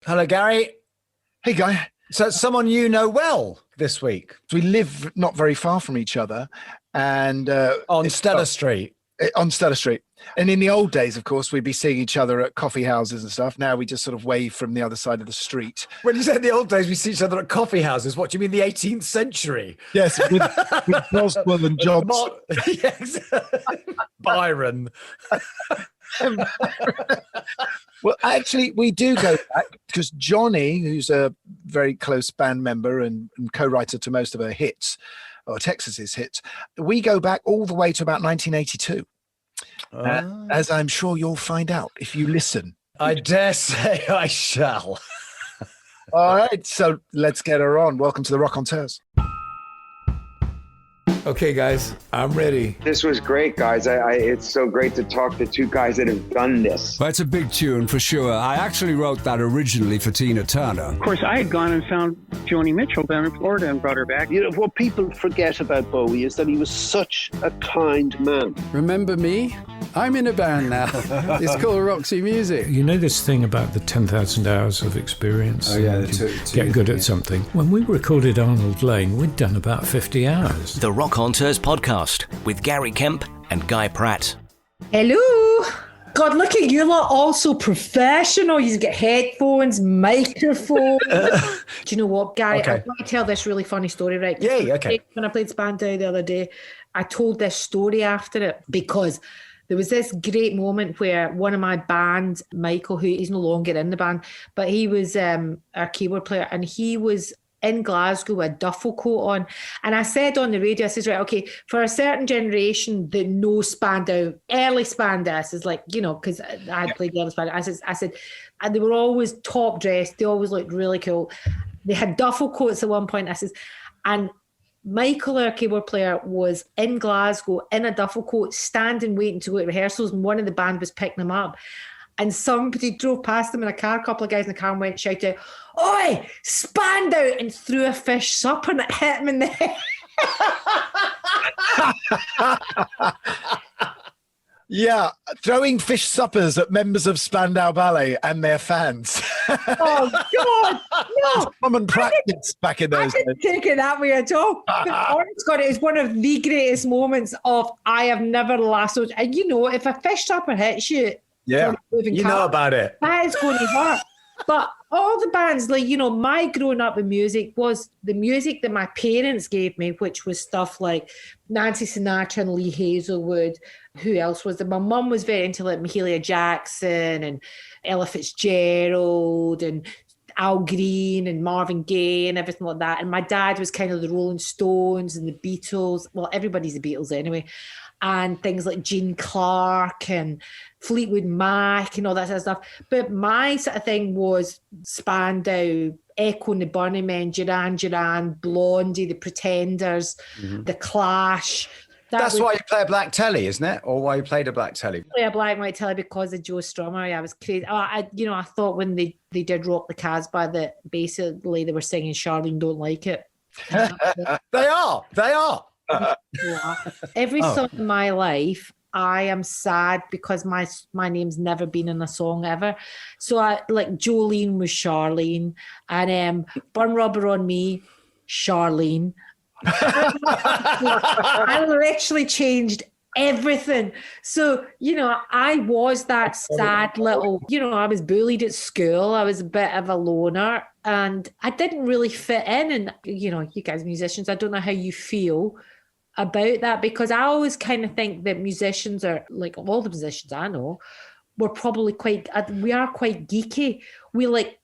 Hello, Gary. Hey, Guy. So it's someone you know well this week. We live not very far from each other, and on Stella Street. On Stella Street. And in the old days, of course, we'd be seeing each other at coffee houses and stuff. Now we just sort of wave from the other side of the street. When you said the old days, we see each other at coffee houses. What do you mean, the 18th century? Yes, with Boswell and Johnson. Yes. Byron. Well, actually, we do go back because Johnny, who's a very close band member and co-writer to most of her hits, or Texas's hits, we go back all the way to about 1982. As I'm sure you'll find out if you listen. I dare say I shall. All right, so let's get her on. Welcome to the Rockonteurs. Okay, guys, I'm ready. This was great, guys. It's so great to talk to two guys that have done this. Well, it's a big tune for sure. I actually wrote that originally for Tina Turner. Of course, I had gone and found Joni Mitchell down in Florida and brought her back. You know, what people forget about Bowie is that he was such a kind man. Remember me? I'm in a band now. It's called Roxy Music. You know this thing about the 10,000 hours of experience? Oh, yeah. Get good at something. When we recorded Arnold Lane, we'd done about 50 hours. The Rockonteurs podcast with Gary Kemp and Guy Pratt. Hello. God, look at you lot, all so professional. You get headphones, microphones. Do you know what, Gary? Okay. I want to tell this really funny story, right? Yay, okay. When I played Spandau the other day, I told this story after it because there was this great moment where one of my band, Michael, who is no longer in the band, but he was our keyboard player, and he was in Glasgow with a duffel coat on. And I said on the radio, I says, right, okay, for a certain generation that know Spandau, early Spandau, I says, like, you know, because I had played the other Spandau, I said, and they were always top dressed, they always looked really cool. They had duffel coats at one point, I says, and Michael, our keyboard player, was in Glasgow in a duffel coat, standing waiting to go to rehearsals, and one of the band was picking him up. And somebody drove past them in a car, a couple of guys in the car, and went, shouted, "Oi, Spandau!" and threw a fish supper and it hit him in the head. Yeah, throwing fish suppers at members of Spandau Ballet and their fans. Oh, God, no. Common practice back in those days. I didn't take it that way at all. Honest God, it is one of the greatest moments of I have never lassoed. And you know, if a fish supper hits you, yeah, you know about it. That is going to hurt. But all the bands, like, you know, my growing up with music was the music that my parents gave me, which was stuff like Nancy Sinatra and Lee Hazelwood. Who else was there? My mum was very into like Mahalia Jackson and Ella Fitzgerald and Al Green and Marvin Gaye and everything like that. And my dad was kind of the Rolling Stones and the Beatles. Well, everybody's the Beatles anyway. And things like Gene Clark and Fleetwood Mac and all that sort of stuff. But my sort of thing was Spandau, Echo and the Burning Men, Duran Duran, Blondie, The Pretenders, The Clash. That's why you play a black telly, isn't it? Or why you played a black telly? Play a black and white telly because of Joe Strummer. I was crazy. I thought when they did Rock the Casbah that basically they were singing Sharleen Don't Like It. They are. Every song in my life, I am sad because my name's never been in a song ever. So I like Jolene was Charlene, and Burn Rubber on Me, Charlene. I literally changed everything. So, you know, I was that sad little, you know, I was bullied at school. I was a bit of a loner and I didn't really fit in. And, you know, you guys musicians, I don't know how you feel about that, because I always kind of think that musicians are, like all the musicians I know, we are quite geeky. We like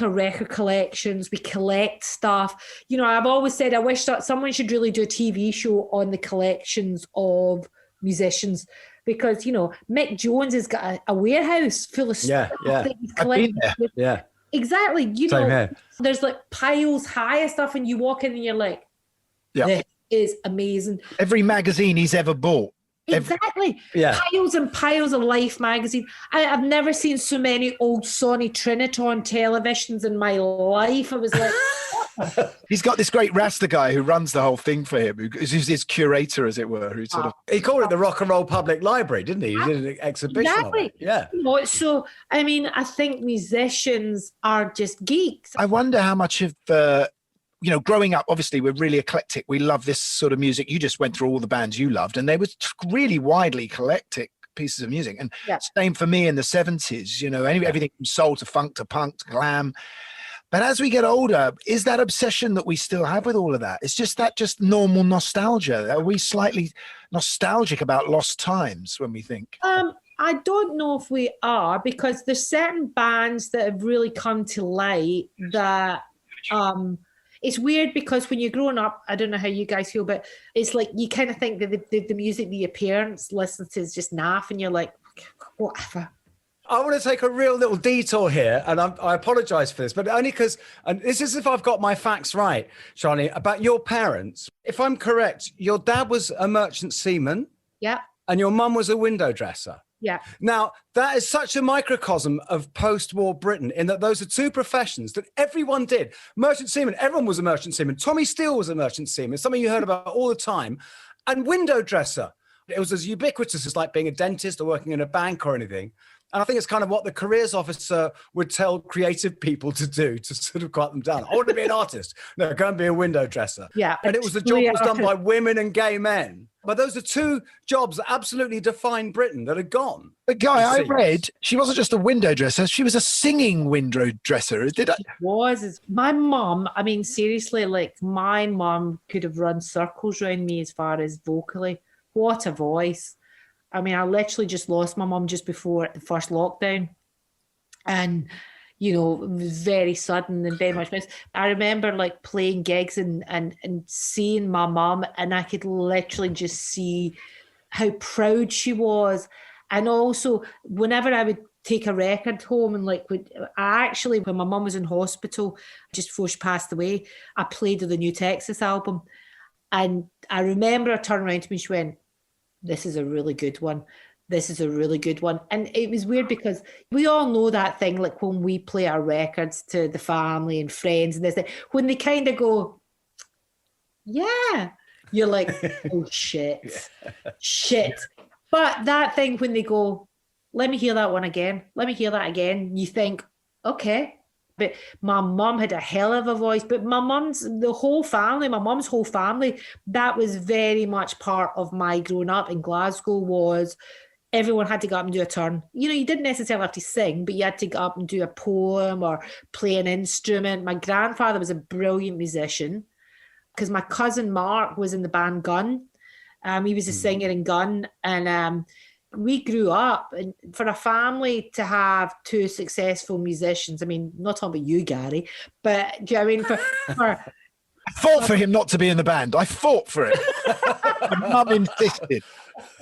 our record collections, we collect stuff. You know, I've always said I wish that someone should really do a TV show on the collections of musicians, because, you know, Mick Jones has got a warehouse full of stuff that he's collected. Yeah. Exactly. You Same know, here. There's like piles high of stuff and you walk in and you're like, this is amazing. Every magazine he's ever bought. Exactly. Piles and piles of Life magazine. I've never seen so many old Sony Triniton televisions in my life. I was like, what He's got this great Rasta guy who runs the whole thing for him, who's his curator, as it were, who sort of... He called it the Rock and Roll Public Library, didn't he? He did an exhibition Exactly. of it. Yeah. So, I mean, I think musicians are just geeks. I wonder how much of... growing up, obviously, we're really eclectic. We love this sort of music. You just went through all the bands you loved, and they were really widely eclectic pieces of music. And same for me in the 70s, everything from soul to funk to punk to glam. But as we get older, is that obsession that we still have with all of that? It's just normal nostalgia. Are we slightly nostalgic about lost times when we think? I don't know if we are, because there's certain bands that have really come to light that... it's weird because when you're growing up, I don't know how you guys feel, but it's like you kind of think that the music that your parents listen to is just naff, and you're like, whatever. I want to take a real little detour here, and I apologise for this, but only because, and this is if I've got my facts right, Sharleen, about your parents. If I'm correct, your dad was a merchant seaman. Yeah. And your mum was a window dresser. Yeah. Now, that is such a microcosm of post-war Britain, in that those are two professions that everyone did. Merchant seaman, everyone was a merchant seaman. Tommy Steele was a merchant seaman, something you heard about all the time. And window dresser, it was as ubiquitous as like being a dentist or working in a bank or anything. And I think it's kind of what the careers officer would tell creative people to do, to sort of cut them down. I want to be an artist. No, go and be a window dresser. Yeah. And it was a job that was done by women and gay men. But those are two jobs that absolutely define Britain that are gone. The guy I read, she wasn't just a window dresser, she was a singing window dresser. My mum, I mean, seriously, like my mum could have run circles around me as far as vocally. What a voice. I mean, I literally just lost my mum just before the first lockdown. And, it was very sudden and very much missed. I remember like playing gigs and seeing my mum, and I could literally just see how proud she was. And also, whenever I would take a record home, and like when my mum was in hospital just before she passed away, I played the New Texas album. And I remember her turning around to me, she went, "This is a really good one. This is a really good one." And it was weird because we all know that thing, like when we play our records to the family and friends and this thing, when they kind of go, yeah, you're like, oh, shit. But that thing when they go, let me hear that one again. Let me hear that again. You think, okay. But my mum had a hell of a voice. But my mum's whole family, that was very much part of my growing up in Glasgow. Was everyone had to go up and do a turn. You didn't necessarily have to sing, but you had to go up and do a poem or play an instrument. My grandfather was a brilliant musician because my cousin Mark was in the band Gun. He was a singer in Gun. And we grew up, and for a family to have two successful musicians, I mean, not talking about you, Gary, but do you know what I mean? For I fought for him not to be in the band. I fought for it. My mum insisted.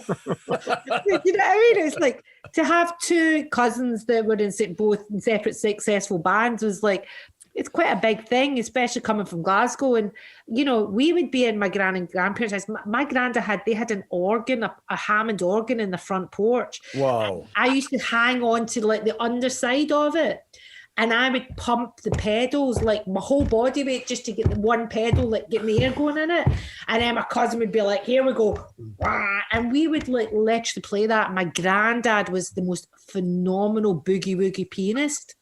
You know what I mean? It's like to have two cousins that were both in separate successful bands was like, it's quite a big thing, especially coming from Glasgow. And, we would be in my gran and grandparents' house. My granda had an organ, a Hammond organ in the front porch. Wow. I used to hang on to like the underside of it. And I would pump the pedals, like my whole body weight, just to get the one pedal, like getting the air going in it. And then my cousin would be like, here we go. And we would like literally play that. My granddad was the most phenomenal boogie woogie pianist.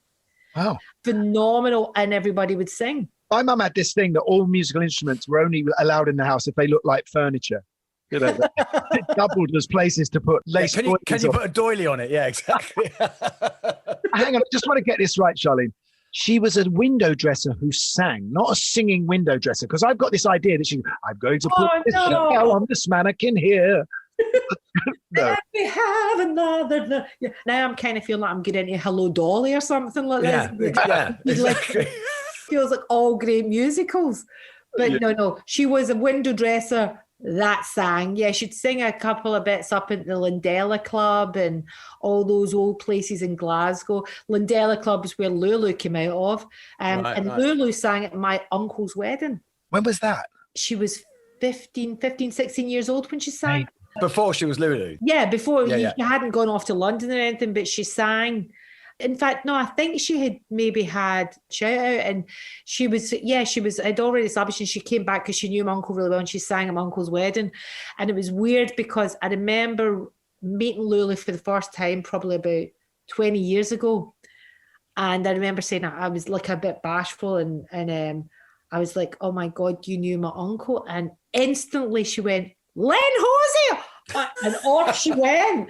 Wow. Phenomenal. And everybody would sing. My mum had this thing that all musical instruments were only allowed in the house if they looked like furniture. It doubled as places to put lace. Can you put a doily on it? Yeah, exactly. Hang on, I just want to get this right, Sharleen. She was a window dresser who sang, not a singing window dresser. Because I've got this idea that I'm going to put this shell on this mannequin here. No. Let me have another. Now I'm kind of feeling like I'm getting into Hello Dolly or something like this. Yeah, exactly. Feels like all great musicals. But no, she was a window dresser that sang. Yeah, she'd sing a couple of bits up at the Lindella Club and all those old places in Glasgow. Lindella Club is where Lulu came out of. Lulu sang at my uncle's wedding. When was that? She was 15, 16 years old when she sang. Before she was Lulu. Yeah, before she hadn't gone off to London or anything, but she sang. In fact, no, I think she had maybe had shout out, and she was had already established, and she came back because she knew my uncle really well, and she sang at my uncle's wedding. And it was weird because I remember meeting Lulu for the first time probably about 20 years ago. And I remember saying I was like a bit bashful, and I was like, oh my God, you knew my uncle? And instantly she went, Len Hosey! And off she went.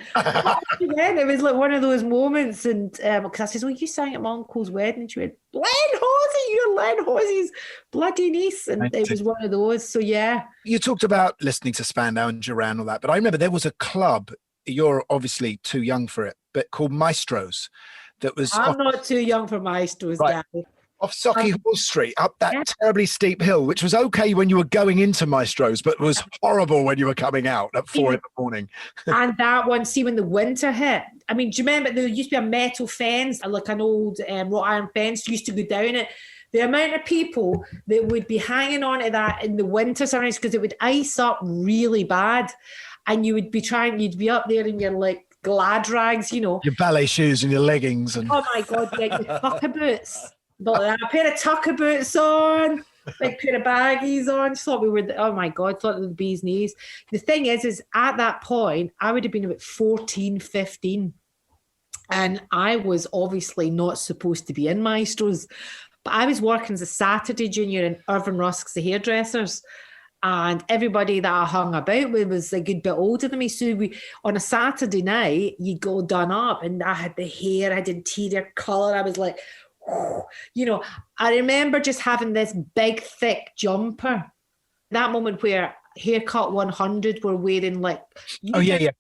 It was like one of those moments. And because I said, well, you sang at my uncle's wedding. And she went, Len Hosey, you're Len Hosey's bloody niece. And it was one of those. So, yeah. You talked about listening to Spandau and Duran and all that, but I remember there was a club, you're obviously too young for it, but called Maestros. That was I'm not too young for Maestros, right. Gary. Off Socky Hall Street, up that terribly steep hill, which was okay when you were going into Maestros, but was horrible when you were coming out at 4 a.m. And that one, see, when the winter hit, I mean, do you remember there used to be a metal fence, like an old wrought iron fence used to go down it? The amount of people that would be hanging on to that in the winter sometimes because it would ice up really bad. And you would be you'd be up there in your like glad rags, you know. Your ballet shoes and your leggings. And oh my God, yeah, your tucker boots. A pair of tucker boots on, big pair of baggies on. Just thought we were, oh my God, thought of the bee's knees. The thing is at that point, I would have been about 14, 15. And I was obviously not supposed to be in Maestros. But I was working as a Saturday junior in Irvin Rusk's, the hairdressers. And everybody that I hung about with was a good bit older than me. So on a Saturday night, you go done up. And I had the hair, I had interior colour. I was like, you know, I remember just having this big, thick jumper. That moment where Haircut 100 were wearing like...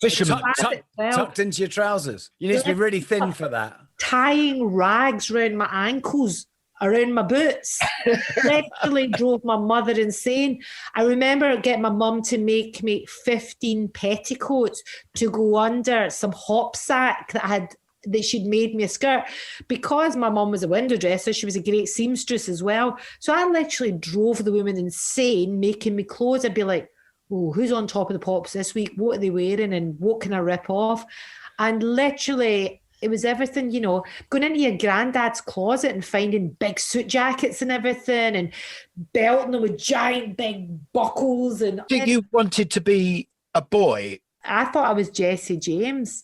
fisherman. Tucked into your trousers. You need to be really thin for that. Tying rags around my ankles, around my boots. Literally drove my mother insane. I remember getting my mum to make me 15 petticoats to go under some hop sack that she'd made me a skirt. Because my mum was a window dresser, she was a great seamstress as well. So I literally drove the women insane, making me clothes. I'd be like, oh, who's on top of the pops this week? What are they wearing and what can I rip off? And literally, it was everything, you know, going into your granddad's closet and finding big suit jackets and everything and belting them with giant big buckles. And you wanted to be a boy? I thought I was Jesse James.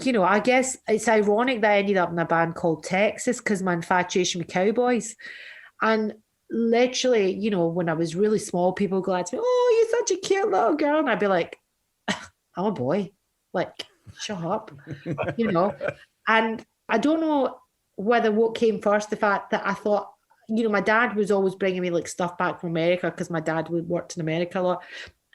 You know, I guess it's ironic that I ended up in a band called Texas because my infatuation with cowboys. And literally, you know, when I was really small, people would go like to me, oh, you're such a cute little girl. And I'd be like, I'm a boy. Like, shut up, you know. And I don't know whether what came first, the fact that I thought, you know, my dad was always bringing me like stuff back from America because my dad worked in America a lot.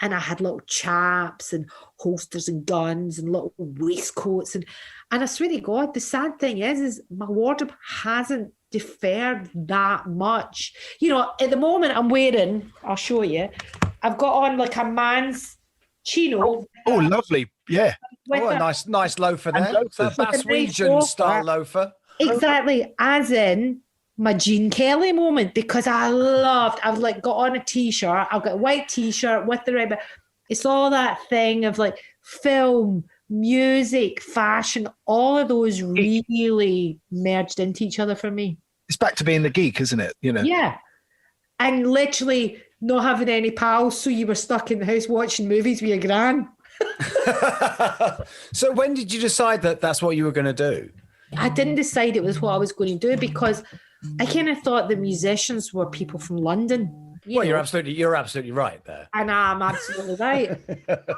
And I had little chaps and holsters and guns and little waistcoats. And I swear to God, the sad thing is my wardrobe hasn't differed that much. You know, at the moment I'm wearing, I'll show you, I've got on like a man's chino. Oh, lovely. Yeah. A nice loafer there. Bass region style loafer. Exactly. As in my Gene Kelly moment, because I've like got on a t-shirt, I've got a white t-shirt with the red, but it's all that thing of like film, music, fashion, all of those really merged into each other for me. It's back to being the geek, isn't it? You know? Yeah. And literally not having any pals, so you were stuck in the house watching movies with your gran. So when did you decide that that's what you were going to do? I didn't decide it was what I was going to do because I kind of thought the musicians were people from London. You're absolutely right there. And I'm absolutely right.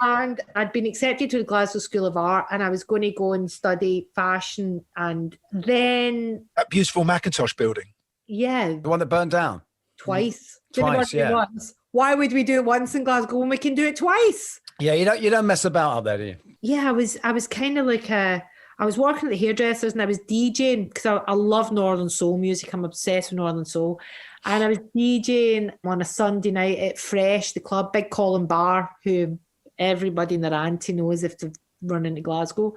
And I'd been accepted to the Glasgow School of Art and I was going to go and study fashion. And then... That beautiful Macintosh building. Yeah. The one that burned down? Twice. Yeah. Once. Why would we do it once in Glasgow when we can do it twice? Yeah, you don't mess about up there, do you? Yeah, I was kind of like I was working at the hairdressers and I was DJing because I love Northern Soul music. I'm obsessed with Northern Soul. And I was DJing on a Sunday night at Fresh, the club, Big Colin Bar, who everybody in their auntie knows if they've run into Glasgow.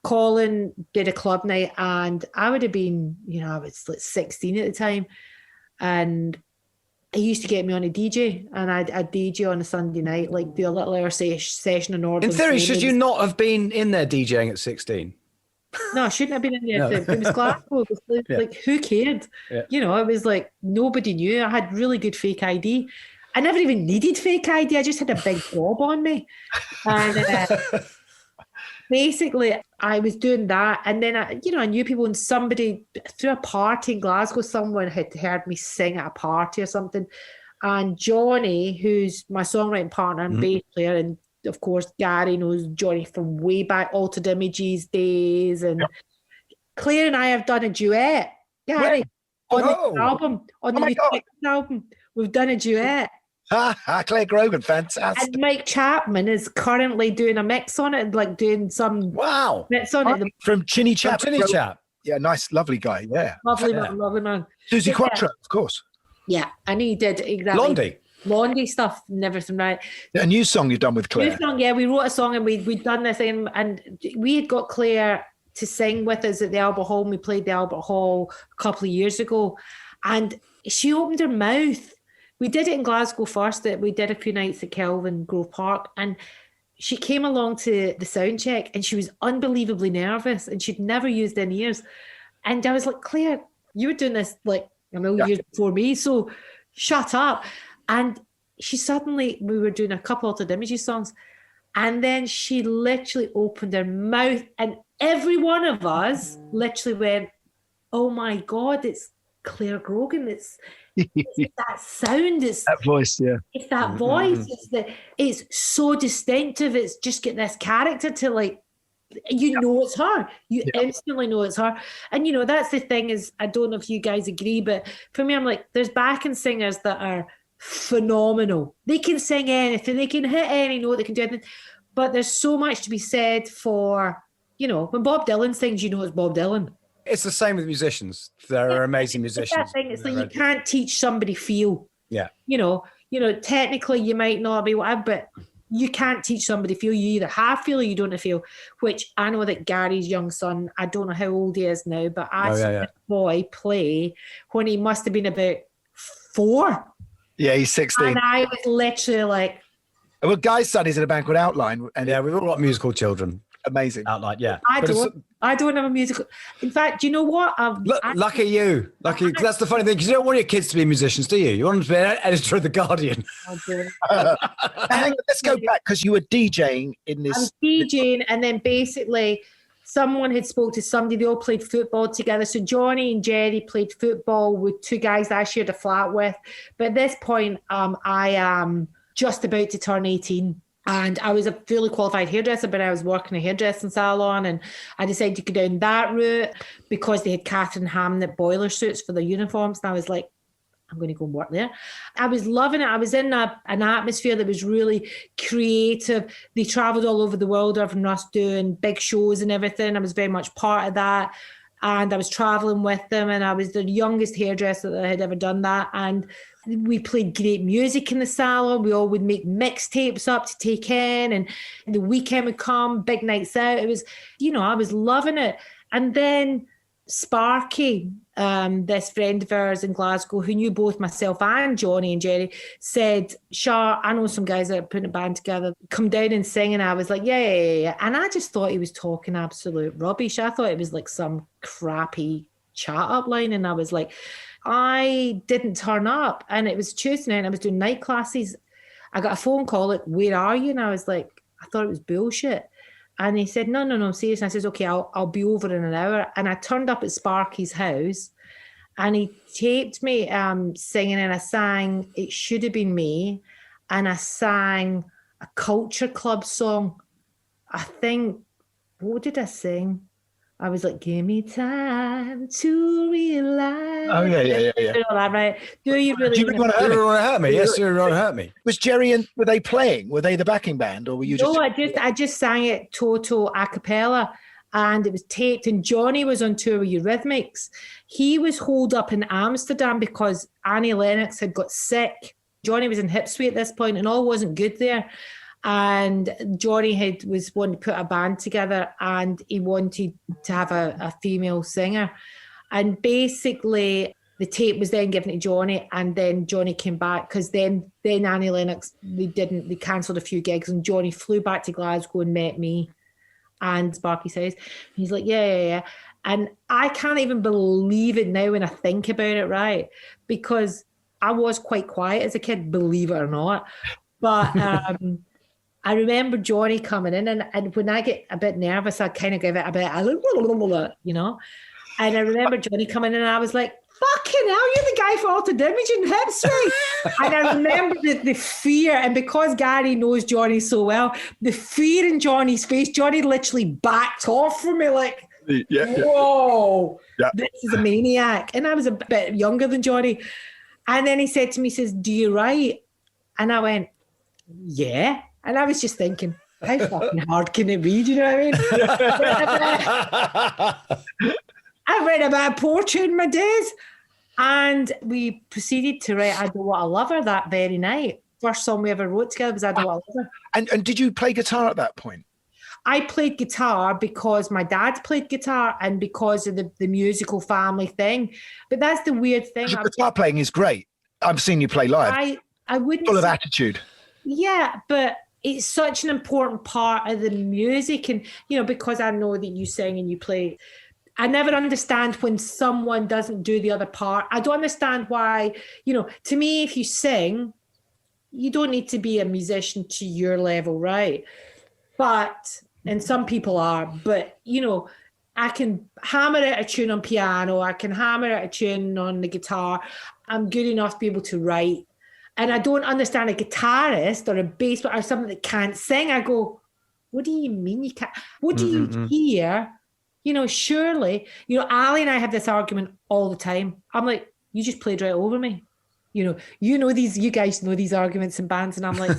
Colin did a club night and I would have been, you know, I was like 16 at the time. And he used to get me on a DJ and I'd DJ on a Sunday night, like do a little hour session in Northern In theory, Soul. should you not have been in there DJing at 16? No, I shouldn't have been in there. No. It was Glasgow. It was like, who cared? Yeah. You know, it was like nobody knew. I had really good fake ID. I never even needed fake ID. I just had a big bob on me. And basically, I was doing that. And then, I knew people, and somebody, through a party in Glasgow, someone had heard me sing at a party or something. And Johnny, who's my songwriting partner and bass player, and of course, Gary knows Johnny from way back, Altered Images days. And Claire and I have done a duet, Gary, on the album, on the new album. We've done a duet. Claire Grogan, fantastic. And Mike Chapman is currently doing a mix on it, like doing some mix on it. From Chinny Chap. Chinny Chap. Yeah, nice, lovely guy. Yeah. Lovely man. Susie Quattro, of course. Yeah, and he did exactly. Blondie stuff and everything, right? A new song you've done with Claire. New song, yeah. We wrote a song and we'd done this thing, and we had got Claire to sing with us at the Albert Hall. And we played the Albert Hall a couple of years ago, and she opened her mouth. We did it in Glasgow first. We did a few nights at Kelvin Grove Park, and she came along to the sound check, and she was unbelievably nervous, and she'd never used any ears. And I was like, Claire, you were doing this like a million years before me, so shut up. And we were doing a couple of Altered Images songs, and then she literally opened her mouth, and every one of us literally went, oh my God, it's Claire Grogan. It's that sound. It's that voice, yeah. It's that voice. It's so distinctive. It's just get this character to like, know it's her. You instantly know it's her. And that's the thing is, I don't know if you guys agree, but for me, I'm like, there's backing singers that are phenomenal. They can sing anything. They can hit any note. They can do anything. But there's so much to be said for, when Bob Dylan sings, it's Bob Dylan. It's the same with musicians. There are amazing musicians. It's like you can't teach somebody feel. Yeah. Technically you might not be whatever, but you can't teach somebody feel. You either have feel or you don't feel, which I know that Gary's young son, I don't know how old he is now, but I saw this boy play when he must have been about 4. Yeah, he's 16. And I was literally like... Well, Guy's son is in a band called Outline. And we've all got musical children. Amazing. Outline, yeah. I don't have a musical... In fact, you know what? Lucky you. Lucky. That's the funny thing, because you don't want your kids to be musicians, do you? You want them to be an editor of The Guardian. Hang on, let's go back, because you were DJing in this... I was DJing, and then basically... Someone had spoke to somebody, they all played football together. So Johnny and Jerry played football with 2 guys that I shared a flat with. But at this point, I am just about to turn 18. And I was a fully qualified hairdresser, but I was working a hairdressing salon. And I decided to go down that route because they had Catherine Hamnett boiler suits for their uniforms. And I was like, I'm going to go and work there. I was loving it. I was in an atmosphere that was really creative. They travelled all over the world, from us doing big shows and everything. I was very much part of that. And I was travelling with them, and I was the youngest hairdresser that had ever done that. And we played great music in the salon. We all would make mixtapes up to take in, and the weekend would come, big nights out. It was, I was loving it. And then Sparky, this friend of ours in Glasgow who knew both myself and Johnny and Jerry, said, Shar, I know some guys that are putting a band together, come down and sing. And I was like, yeah. And I just thought he was talking absolute rubbish. I thought it was like some crappy chat up line. And I was like, I didn't turn up. And it was Tuesday night and I was doing night classes. I got a phone call like, where are you? And I was like, I thought it was bullshit. And he said, no, I'm serious. And I said, okay, I'll be over in an hour. And I turned up at Sparky's house and he taped me singing, and I sang It Should Have Been Me. And I sang a Culture Club song. I think, what did I sing? I was like, give me time to realize. Oh, yeah. All that, right? Do you really want to hurt me? Yes, you want to hurt me. Was Jerry and were they playing? Were they the backing band, or were you just? No, I just sang it total a cappella, and it was taped. And Johnny was on tour with Eurythmics. He was holed up in Amsterdam because Annie Lennox had got sick. Johnny was in Hipsway at this point, and all wasn't good there. And Johnny was wanting to put a band together, and he wanted to have a female singer. And basically the tape was then given to Johnny, and then Johnny came back because then Annie Lennox, they cancelled a few gigs, and Johnny flew back to Glasgow and met me. And Sparky says, he's like, yeah. And I can't even believe it now when I think about it, right? Because I was quite quiet as a kid, believe it or not. But I remember Johnny coming in, and when I get a bit nervous, I kind of give it a bit, you know? And I remember Johnny coming in, and I was like, fucking hell, you're the guy for Altered Image and Hipstry. And I remember the fear, and because Gary knows Johnny so well, the fear in Johnny's face, Johnny literally backed off from me like, whoa, this is a maniac. And I was a bit younger than Johnny. And then he said to me, he says, do you write? And I went, yeah. And I was just thinking, how fucking hard can it be? Do you know what I mean? I read about poetry in my days. And we proceeded to write I Don't Want a Lover that very night. First song we ever wrote together was I Don't Want a Lover. And did you play guitar at that point? I played guitar because my dad played guitar and because of the musical family thing. But that's the weird thing. Your guitar playing is great. I've seen you play live. I wouldn't full of attitude. Yeah, but it's such an important part of the music. And, you know, because I know that you sing and you play, I never understand when someone doesn't do the other part. I don't understand why, you know, to me, if you sing, you don't need to be a musician to your level, right? But, and some people are, but, you know, I can hammer out a tune on piano, I can hammer out a tune on the guitar. I'm good enough to be able to write. And I don't understand a guitarist or a bass player or someone that can't sing. I go, what do you mean you can't? What do you hear? You know, surely, you know, Ali and I have this argument all the time. I'm like, you just played right over me. You guys know these arguments in bands. And I'm like,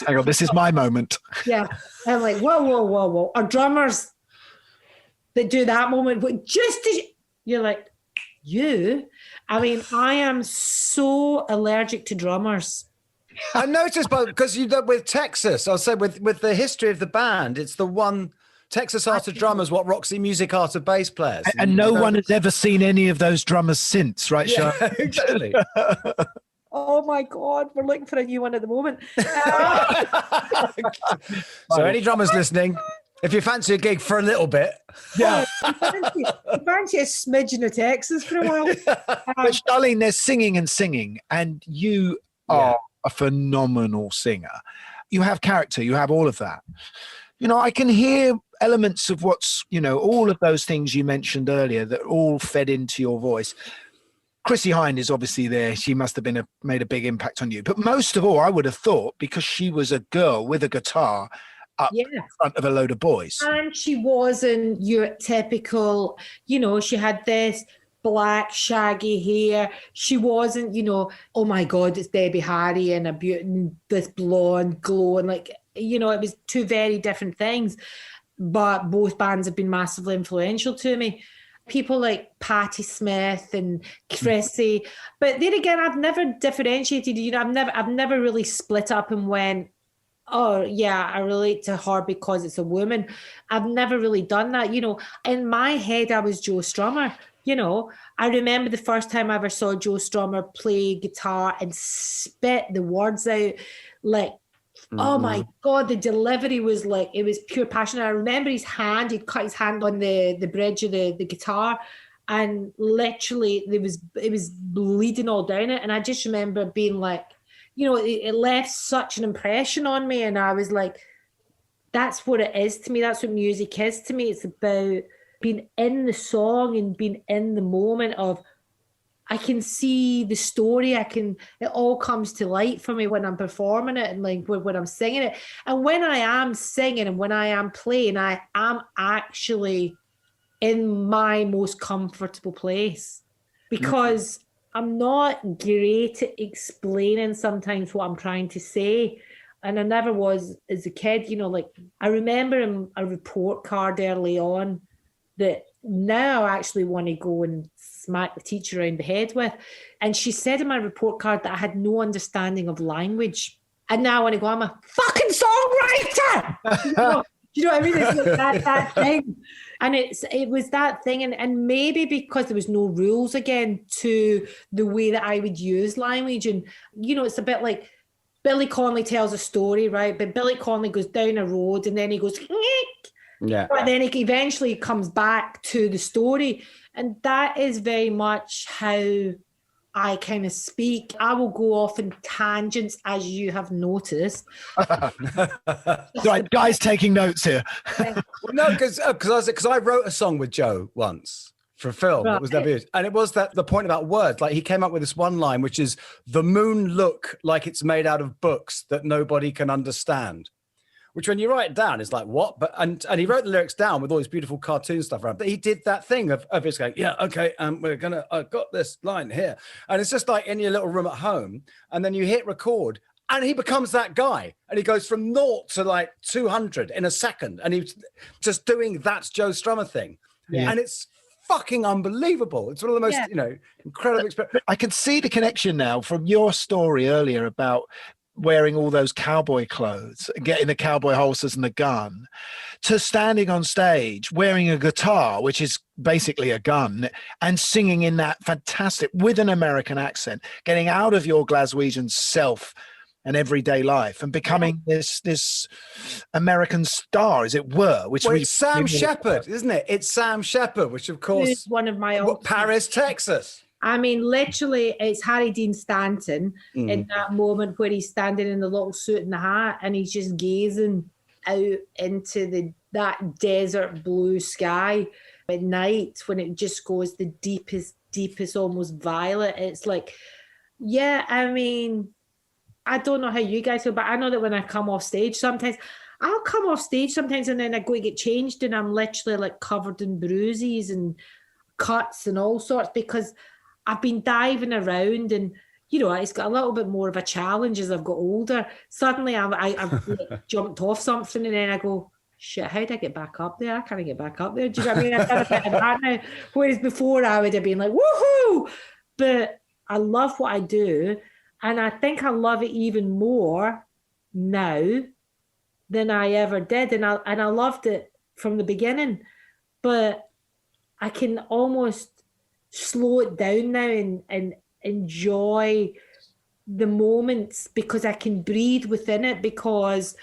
hang on, this is my moment. Yeah. I'm like, whoa. Our drummers that do that moment, but you're like, I mean, I am so allergic to drummers. I noticed, because you did with Texas, I'll say with the history of the band, it's the one Texas are to drummers what Roxy Music are to bass players. And no one has ever seen any of those drummers since, right, yeah, Sharleen? Exactly. Oh my God, we're looking for a new one at the moment. So any drummers listening, if you fancy a gig for a little bit. Yeah. You fancy a smidgen of Texas for a while. But Sharleen, there's singing, and you are a phenomenal singer. You have character, you have all of that. You know, I can hear elements of what's, you know, all of those things you mentioned earlier that all fed into your voice. Chrissie Hynde is obviously there. She must have made a big impact on you. But most of all, I would have thought, because she was a girl with a guitar up in front of a load of boys. And she wasn't your typical, you know, she had this black shaggy hair. She wasn't, you know, oh my God, it's Debbie Harry and this blonde glowing, like, you know, it was two very different things. But both bands have been massively influential to me. People like Patti Smith and Chrissie. But then again, I've never differentiated, you know, I've never really split up and went, oh yeah, I relate to her because it's a woman. I've never really done that. You know, in my head, I was Joe Strummer. You know, I remember the first time I ever saw Joe Strummer play guitar and spit the words out, like, oh my God, the delivery was like, it was pure passion. I remember he'd cut his hand on the bridge of the guitar, and literally it was bleeding all down it. And I just remember being like, you know, it left such an impression on me. And I was like, that's what it is to me. That's what music is to me. It's about being in the song and being in the moment of, I can see the story. It all comes to light for me when I'm performing it and like when I'm singing it. And when I am singing and when I am playing, I am actually in my most comfortable place, because I'm not great at explaining sometimes what I'm trying to say. And I never was as a kid, you know, like I remember in a report card early on that now I actually want to go and smack the teacher around the head with. And she said in my report card that I had no understanding of language. And now I want to go, I'm a fucking songwriter. You know what I mean? It's like that thing. And it was that thing. And maybe because there was no rules again to the way that I would use language. And, you know, it's a bit like Billy Connolly tells a story, right? But Billy Connolly goes down a road and then he goes, yeah. But then he eventually comes back to the story. And that is very much how I kind of speak. I will go off in tangents, as you have noticed. Right, guys taking notes here. Well, no, because I wrote a song with Joe once for a film that was never used. And it was the point about words. Like, he came up with this one line, which is, the moon look like it's made out of books that nobody can understand. Which, when you write it down, is like, what? But and he wrote the lyrics down with all this beautiful cartoon stuff around. But he did that thing of just going, yeah, okay, I've got this line here. And it's just like in your little room at home. And then you hit record and he becomes that guy. And he goes from 0 to like 200 in a second. And he's just doing That's Joe Strummer thing. Yeah. And it's fucking unbelievable. It's one of the most, incredible experiences. I can see the connection now from your story earlier about wearing all those cowboy clothes, getting the cowboy holsters and the gun, to standing on stage wearing a guitar, which is basically a gun, and singing in that fantastic, with an American accent, getting out of your Glaswegian self and everyday life and becoming this American star, as it were. Which it's Sam Shepard, isn't it? It's Sam Shepard, which of course is one of my Paris, Texas. I mean, literally, it's Harry Dean Stanton in that moment where he's standing in the little suit and the hat and he's just gazing out into that desert blue sky at night when it just goes the deepest, almost violet. It's like, I mean, I don't know how you guys feel, but I know that when I come off stage, sometimes I'll come off stage sometimes and then I go to get changed and I'm literally like covered in bruises and cuts and all sorts, because I've been diving around and, it's got a little bit more of a challenge as I've got older. Suddenly I've like jumped off something and then I go, shit, how did I get back up there? I can't get back up there. Do you know what I mean? I've done a bit of that now. Whereas before I would have been like, woohoo! But I love what I do. And I think I love it even more now than I ever did. And I loved it from the beginning. But I can almost slow it down now and enjoy the moments because I can breathe within it, because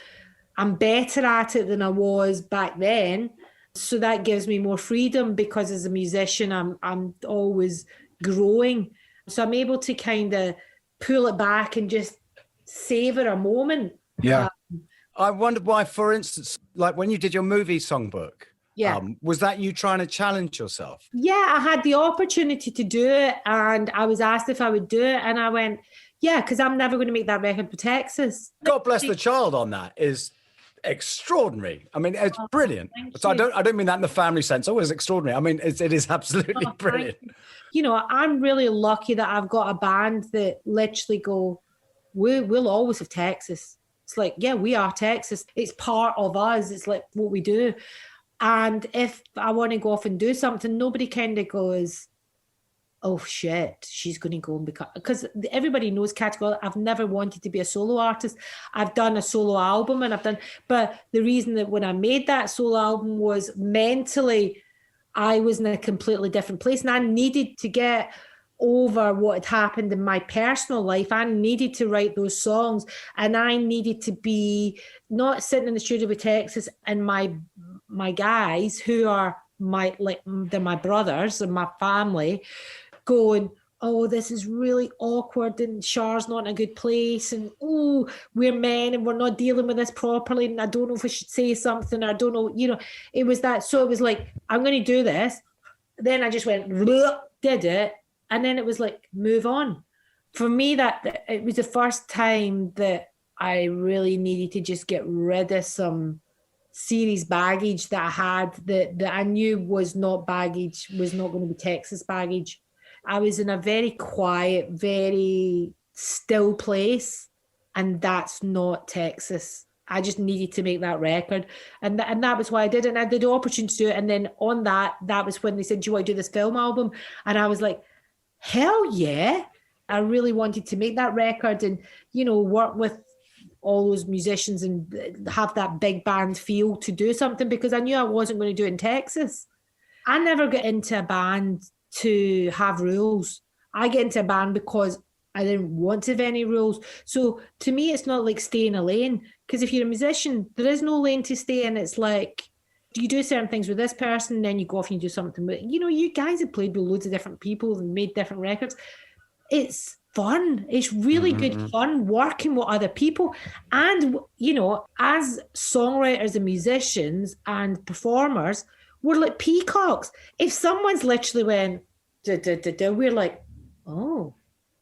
I'm better at it than I was back then. So that gives me more freedom, because as a musician, I'm always growing. So I'm able to kind of pull it back and just savor a moment. Yeah. I wondered why, for instance, like when you did your movie songbook, was that you trying to challenge yourself? Yeah, I had the opportunity to do it and I was asked if I would do it. And I went, yeah, because I'm never going to make that record for Texas. God bless the child on that is extraordinary. I mean, it's brilliant. So I don't mean that in the family sense. Oh, it's extraordinary. I mean, it is absolutely brilliant. I'm really lucky that I've got a band that literally go, we'll always have Texas. It's like, yeah, we are Texas. It's part of us. It's like what we do. And if I want to go off and do something, nobody kind of goes, oh shit, she's going to go and become, because everybody knows categorically, I've never wanted to be a solo artist. I've done a solo album but the reason that when I made that solo album was mentally, I was in a completely different place and I needed to get over what had happened in my personal life. I needed to write those songs and I needed to be not sitting in the studio with Texas and my guys who are they're my brothers and my family going, oh, this is really awkward and Char's not in a good place and oh, we're men and we're not dealing with this properly and I don't know if we should say something. I don't know, it was that. So it was like, I'm going to do this. Then I just went, did it. And then it was like, move on. For me, that it was the first time that I really needed to just get rid of some serious baggage that I had that I knew was not baggage, was not going to be Texas baggage. I was in a very quiet, very still place, and that's not Texas. I just needed to make that record. And that was why I did it. And I had the opportunity to do it. And then on that was when they said, do you want to do this film album? And I was like, hell yeah. I really wanted to make that record and, work with all those musicians and have that big band feel to do something, because I knew I wasn't going to do it in Texas. I never got into a band to have rules. I get into a band because I didn't want to have any rules. So to me, it's not like stay in a lane, because if you're a musician, there is no lane to stay in. It's like, you do certain things with this person, then you go off and you do something with, you guys have played with loads of different people and made different records. It's fun. It's really good fun working with other people. And, as songwriters and musicians and performers, we're like peacocks. If someone's literally went, we're like, oh,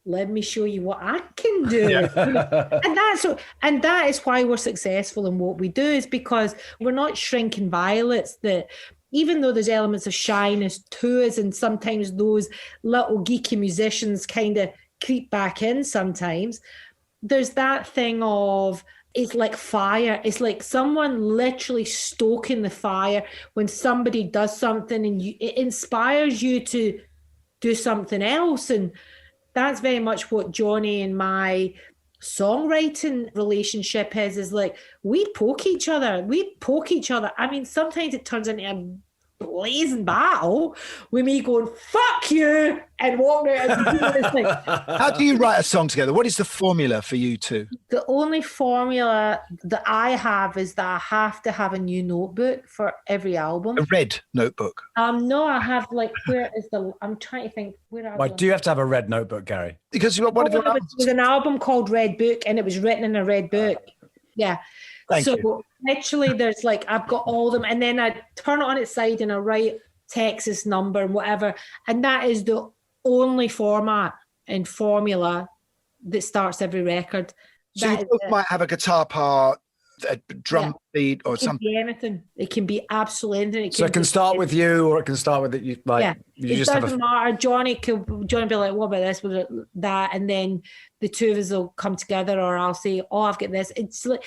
let me show you what I can do. And that is why we're successful in what we do, is because we're not shrinking violets, that even though there's elements of shyness to us, and sometimes those little geeky musicians kind of creep back in sometimes, there's that thing of, it's like fire. It's like someone literally stoking the fire when somebody does something, and it inspires you to do something else. And that's very much what Johnny and my songwriting relationship is like, we poke each other. I mean, sometimes it turns into a blazing battle with me going, fuck you, and walking out. How do you write a song together? What is the formula for you two? The only formula that I have is that I have to have a new notebook for every album. A red notebook? No, I have I'm trying to think. Why do you have to have a red notebook, Gary? Because you got one of your albums. It was an album called Red Book, and it was written in a red book. Yeah. Thank you. Literally, there's I've got all of them, and then I turn it on its side and I write Texas number and whatever, and that is the only format and formula that starts every record. So you both might have a guitar part, a drum beat, or something. It can be anything. It can be absolutely anything. So it can start with you, or it can start with you. It doesn't matter. Johnny will be like, "What about this? What about that?" And then the two of us will come together, or I'll say, "Oh, I've got this." It's like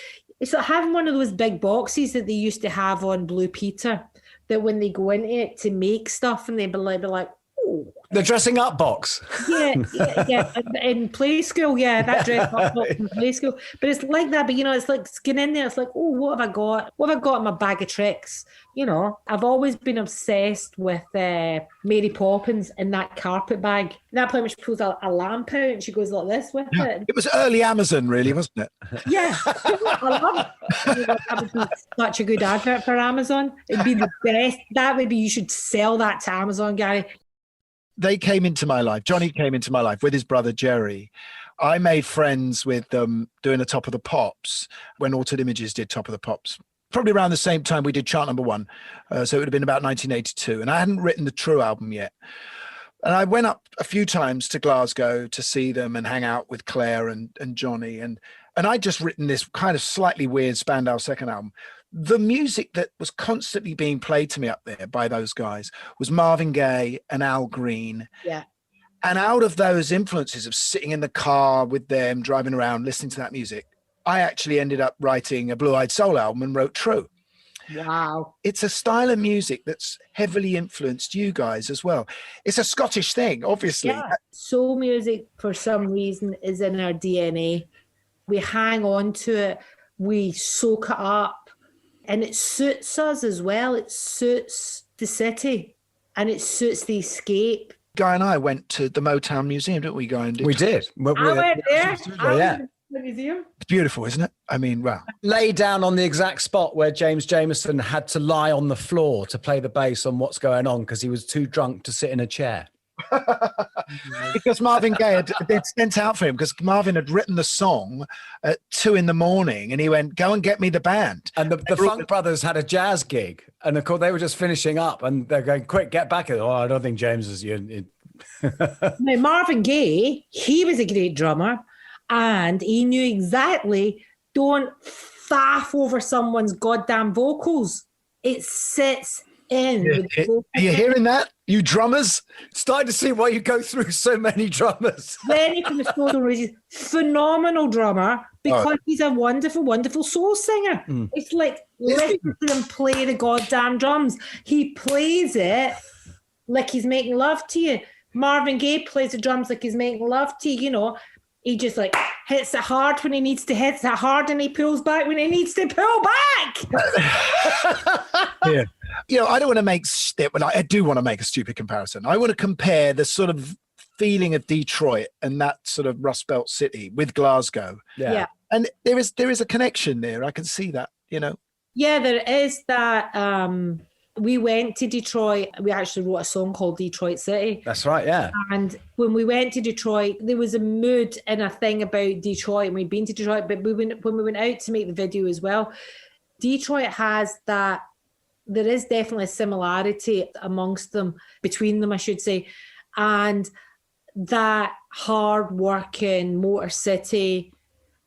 having one of those big boxes that they used to have on Blue Peter, that when they go into it to make stuff, and they'd be like, oh. The dressing up box. Yeah. In play school, that dressing up box in play school. But it's like that, but it's like getting in there, it's like, oh, what have I got? What have I got in my bag of tricks? I've always been obsessed with Mary Poppins in that carpet bag. That pretty much pulls a lamp out and she goes like this with it. It was early Amazon, really, wasn't it? Yeah. I love it. That would be such a good advert for Amazon. It'd be the best. That would be, you should sell that to Amazon, Gary. They came into my life. Johnny came into my life with his brother Jerry. I made friends with them doing the Top of the Pops when Altered Images did Top of the Pops. Probably around the same time we did chart number 1. So it would have been about 1982. And I hadn't written the True album yet. And I went up a few times to Glasgow to see them and hang out with Claire and Johnny. And I'd just written this kind of slightly weird Spandau second album. The music that was constantly being played to me up there by those guys was Marvin Gaye and Al Green. Yeah. And out of those influences of sitting in the car with them, driving around, listening to that music, I actually ended up writing a Blue Eyed Soul album and wrote True. Wow. It's a style of music that's heavily influenced you guys as well. It's a Scottish thing, obviously. Yeah. Soul music, for some reason, is in our DNA. We hang on to it. We soak it up. And it suits us as well. It suits the city and it suits the escape. Guy and I went to the Motown Museum, didn't we, Guy? We did. I went there. Yeah. The museum. It's beautiful, isn't it? I mean, wow. Lay down on the exact spot where James Jamerson had to lie on the floor to play the bass on What's Going On because he was too drunk to sit in a chair. Because Marvin Gaye had sent out for him, because Marvin had written the song at 2 a.m, and he went, go and get me the band. And the Funk Brothers had a jazz gig, and of course they were just finishing up, and they're going, quick, get back. Oh, I don't think James is you. Now, Marvin Gaye, he was a great drummer, and he knew exactly, don't faff over someone's goddamn vocals. It sits in. Are you hearing that, you drummers? Starting to see why you go through so many drummers. Lenny from the Stone Roses, phenomenal drummer, because he's a wonderful, wonderful soul singer. It's like, listen to him play the goddamn drums. He plays it like he's making love to you. Marvin Gaye plays the drums like he's making love to you, you know. He just like hits it hard when he needs to hit it hard, and he pulls back when he needs to pull back. Yeah. You know, I don't want to make, well, I do want to make a stupid comparison. I want to compare the sort of feeling of Detroit and that sort of Rust Belt city with Glasgow. Yeah. And there is a connection there. I can see that, you know. Yeah, there is that. We went to Detroit. We actually wrote a song called Detroit City. That's right, yeah. And when we went to Detroit, there was a mood and a thing about Detroit, and we'd been to Detroit, but when we went out to make the video as well, Detroit has that, there is definitely a similarity amongst them, between them, I should say. And that hard-working motor city,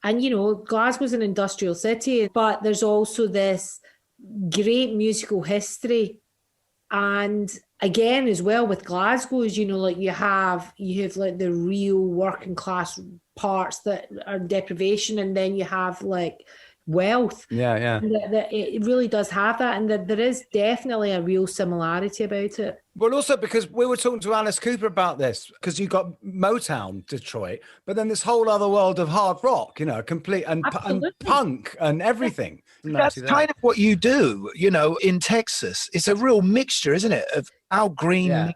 and, you know, Glasgow's an industrial city, but there's also this great musical history. And again, as well with Glasgow, is, you know, like you have like the real working class parts that are deprivation, and then you have like wealth. Yeah. It really does have that, and there is definitely a real similarity about it. Well, also because we were talking to Alice Cooper about this, because you got Motown, Detroit, but then this whole other world of hard rock, you know, complete and punk and everything. That's kind of what you do, you know, in Texas. It's a real mixture, isn't it, of Al Green,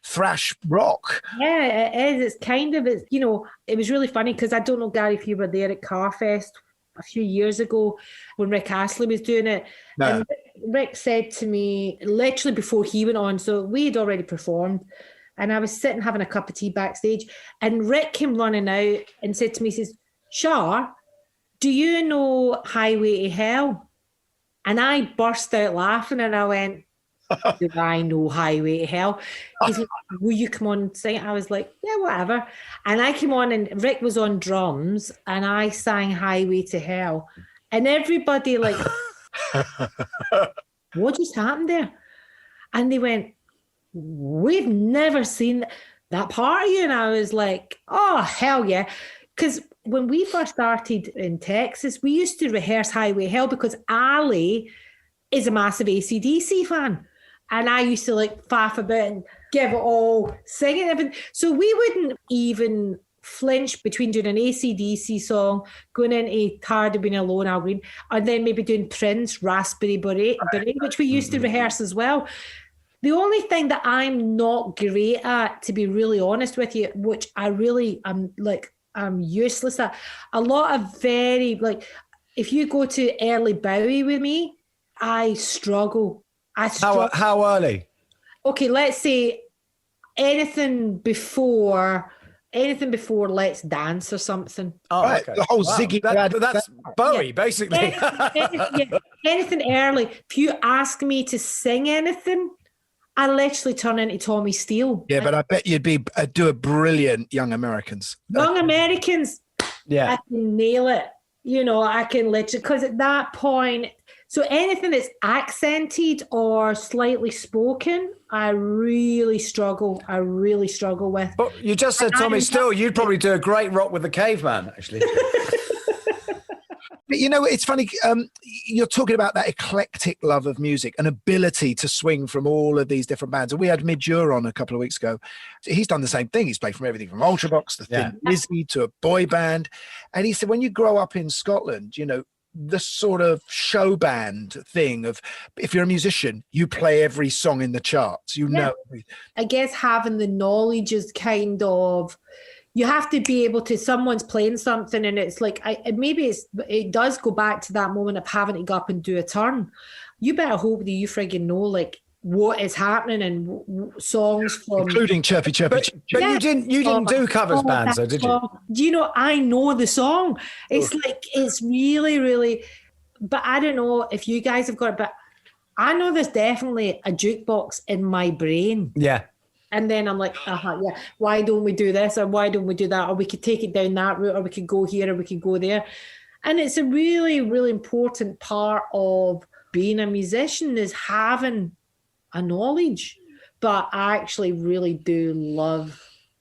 thrash rock. Yeah, it is. It's kind of, you know, it was really funny because I don't know, Gary, if you were there at Carfest a few years ago when Rick Astley was doing it. No. And Rick said to me, literally before he went on, so we had already performed, and I was sitting having a cup of tea backstage, and Rick came running out and said to me, he says, Shar, do you know Highway to Hell? And I burst out laughing, and I went, do I know Highway to Hell? He's like, will you come on and sing it? I was like, yeah, whatever. And I came on, and Rick was on drums, and I sang Highway to Hell. And everybody like, what just happened there? And they went, we've never seen that part of you. And I was like, oh, hell yeah. Because when we first started in Texas, we used to rehearse Highway to Hell because Ali is a massive AC/DC fan. And I used to like faff about and give it all, sing it, everything. So we wouldn't even flinch between doing an AC/DC song, going into Tired of Being Alone, Al Green, and then maybe doing Prince, Raspberry Beret, which we used to rehearse as well. The only thing that I'm not great at, to be really honest with you, which I really, I'm useless at, a lot of very, like, if you go to early Bowie with me, I struggle. How early? Okay, let's say anything before Let's Dance or something. Oh, right. okay. The whole Wow. Ziggy. That's Bowie, basically. Anything early. If you ask me to sing anything, I literally turn into Tommy Steele. Yeah, but I bet you'd do a brilliant Young Americans. Young Americans, Yeah. I can nail it. You know, I can literally, because at that point, so anything that's accented or slightly spoken, I really struggle with. But you just said Tommy Steele. You'd probably do a great rock with the Caveman, actually. But you know, it's funny. You're talking about that eclectic love of music, an ability to swing from all of these different bands. And we had Midure on a couple of weeks ago. He's done the same thing. He's played from everything from Ultravox to Thin Lizzy to a boy band. And he said, when you grow up in Scotland, you know, the sort of show band thing of, if you're a musician, you play every song in the charts. You know. I guess having the knowledge is kind of, you have to be able to, someone's playing something and it's like, it does go back to that moment of having to go up and do a turn. You better hope that you friggin' know like what is happening and songs from, including Chirpy Chirpy. But you didn't do covers bands, though, did you? Do you know, I know the song. It's like, it's really, really, but I don't know if you guys have got it, but I know there's definitely a jukebox in my brain. Yeah. And then I'm like, why don't we do this? Or why don't we do that? Or we could take it down that route, or we could go here, or we could go there. And it's a really, really important part of being a musician is having a knowledge. But I actually really do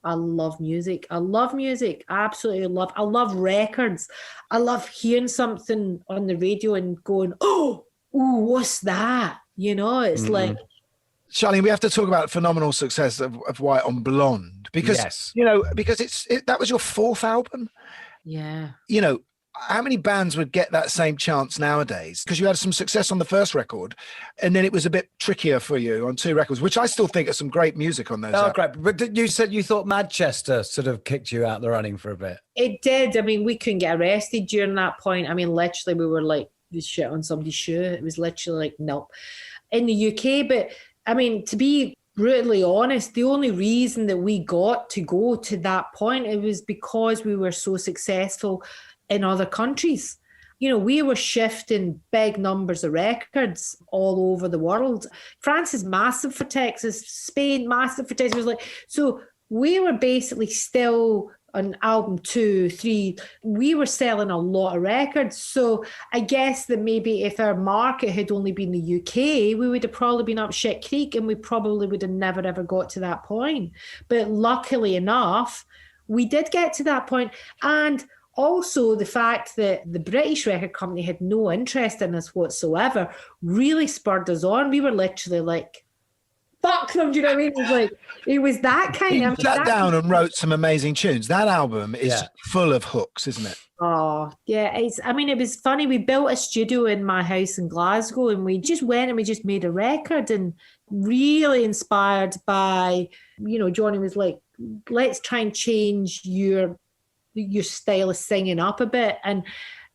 I love music. I love music. I absolutely love. I love records. I love hearing something on the radio and going, oh, what's that? You know, it's like, Sharleen, we have to talk about phenomenal success of White on Blonde because, you know, because that was your fourth album. Yeah. You know, how many bands would get that same chance nowadays? Because you had some success on the first record, and then it was a bit trickier for you on 2 records, which I still think are some great music on those. Oh, great. But you said you thought Manchester sort of kicked you out the running for a bit. It did. I mean, we couldn't get arrested during that point. I mean, literally, we were like, this shit on somebody's shoe. It was literally like, nope. In the UK, but I mean, to be brutally honest, the only reason that we got to go to that point, it was because we were so successful in other countries. You know, we were shifting big numbers of records all over the world. France is massive for Texas, Spain, massive for Texas. It was like, so we were basically still on album 2, 3, we were selling a lot of records. So I guess that maybe if our market had only been the UK, we would have probably been up shit creek and we probably would have never ever got to that point. But luckily enough, we did get to that point. And also the fact that the British record company had no interest in us whatsoever really spurred us on. We were literally like, fuck them, do you know what I mean? It was like, it was that kind of... You sat down and wrote some amazing tunes. That album is full of hooks, isn't it? Oh, yeah. It was funny. We built a studio in my house in Glasgow and we just went and we just made a record, and really inspired by, you know, Johnny was like, let's try and change your style of singing up a bit. And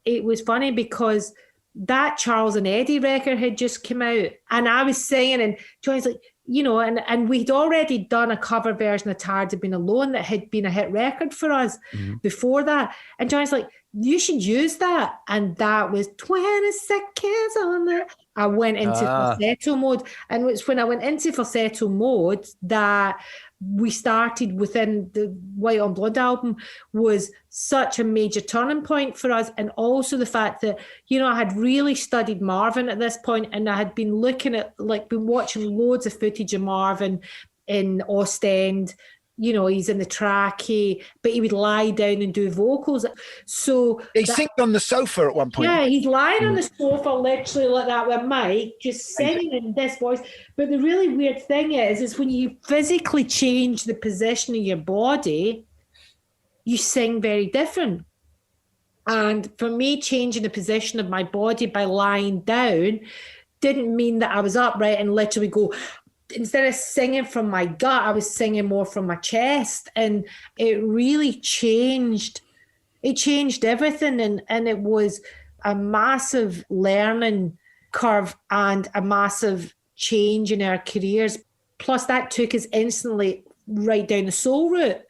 it was funny because that Charles and Eddie record had just come out and I was singing and Johnny's like, you know, and we'd already done a cover version of Tired of Being Alone that had been a hit record for us before that. And Johnny's like, you should use that. And that was 20 seconds on it. I went into falsetto mode. And it's when I went into falsetto mode that we started within the White on Blood album was such a major turning point for us. And also the fact that, you know, I had really studied Marvin at this point, and I had been looking at, like, been watching loads of footage of Marvin in Ostend. You know, he's in the trachea, but he would lie down and do vocals. So he sings on the sofa at one point. Yeah, he's lying on the sofa literally like that with Mike, just singing in this voice. But the really weird thing is when you physically change the position of your body, you sing very different. And for me, changing the position of my body by lying down didn't mean that I was upright and literally go... Instead of singing from my gut, I was singing more from my chest, and it really changed. It changed everything, and it was a massive learning curve and a massive change in our careers. Plus, that took us instantly right down the soul route,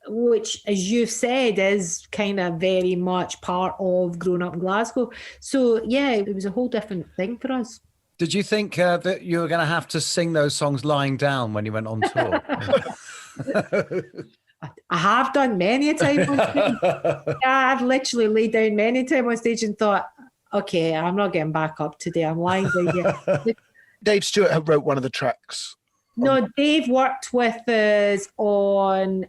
which, as you've said, is kind of very much part of growing up in Glasgow. So, yeah, it was a whole different thing for us. Did you think that you were going to have to sing those songs lying down when you went on tour? I have done many a time on stage. Yeah, I've literally laid down many a time on stage and thought, okay, I'm not getting back up today. I'm lying down here. Dave Stewart wrote one of the tracks. No, Dave worked with us on...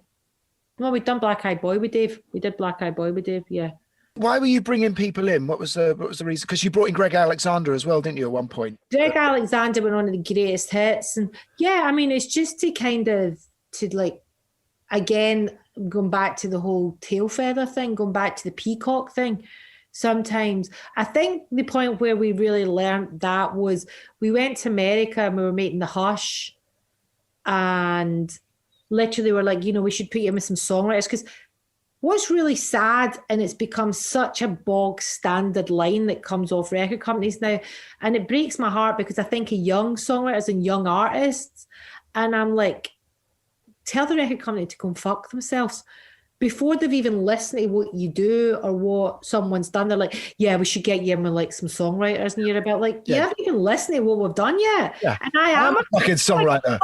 Well, we'd done Black Eyed Boy with Dave. We did Black Eyed Boy with Dave, yeah. Why were you bringing people in? What was the reason? Because you brought in Greg Alexander as well, didn't you, at one point? Greg Alexander went on to the greatest hits. And yeah, I mean, it's just to kind of, to like, again, going back to the whole tail feather thing, going back to the peacock thing. Sometimes I think the point where we really learned that was we went to America and we were making The Hush, and literally we're like, you know, we should put you in with some songwriters, because what's really sad, and it's become such a bog standard line that comes off record companies now, and it breaks my heart because I think of young songwriters and young artists, and I'm like, tell the record company to go and fuck themselves. Before they've even listened to what you do or what someone's done, they're like, yeah, we should get you in with like some songwriters. And you're about like, you haven't even listened to what we've done yet. Yeah. And I am a fucking songwriter.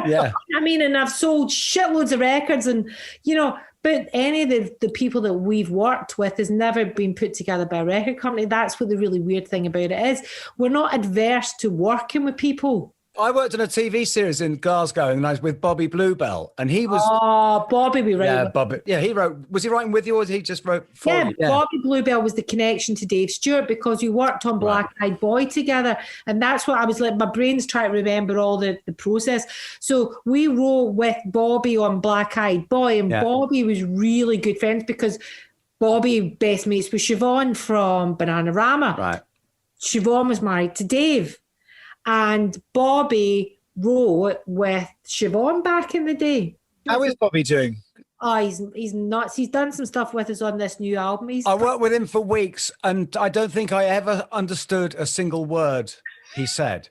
Yeah. I mean, and I've sold shitloads of records, and, you know, but any of the people that we've worked with has never been put together by a record company. That's what the really weird thing about it is. We're not adverse to working with people. I worked on a TV series in Glasgow, and I was with Bobby Bluebell, and he was... Oh, Bobby, we wrote. Yeah, Bobby. Yeah, he wrote... Was he writing with you, or he just wrote for you? Yeah, Bobby Bluebell was the connection to Dave Stewart, because we worked on Black Eyed Boy together, and that's what I was like, my brain's trying to remember all the process. So we wrote with Bobby on Black Eyed Boy, and Bobby was really good friends, because Bobby best mates with Siobhan from Bananarama. Right. Siobhan was married to Dave. And Bobby wrote with Siobhan back in the day. How is Bobby doing? Oh, he's nuts. He's done some stuff with us on this new album. I worked with him for weeks, and I don't think I ever understood a single word he said.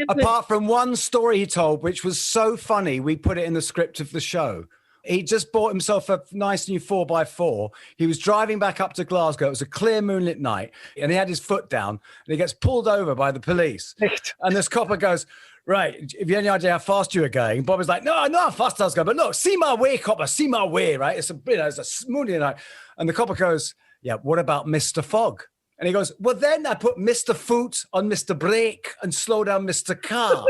Apart from one story he told, which was so funny, we put it in the script of the show. He just bought himself a nice new 4x4. He was driving back up to Glasgow. It was a clear moonlit night, and he had his foot down, and he gets pulled over by the police. And this copper goes, right, have you any idea how fast you were going? Bob was like, no, I know how fast I was going, but look, see my way, copper, see my way, right? It's a smoothie night. And the copper goes, yeah, what about Mr. Fogg? And he goes, well, then I put Mr. Foot on Mr. Brake and slow down Mr. Car.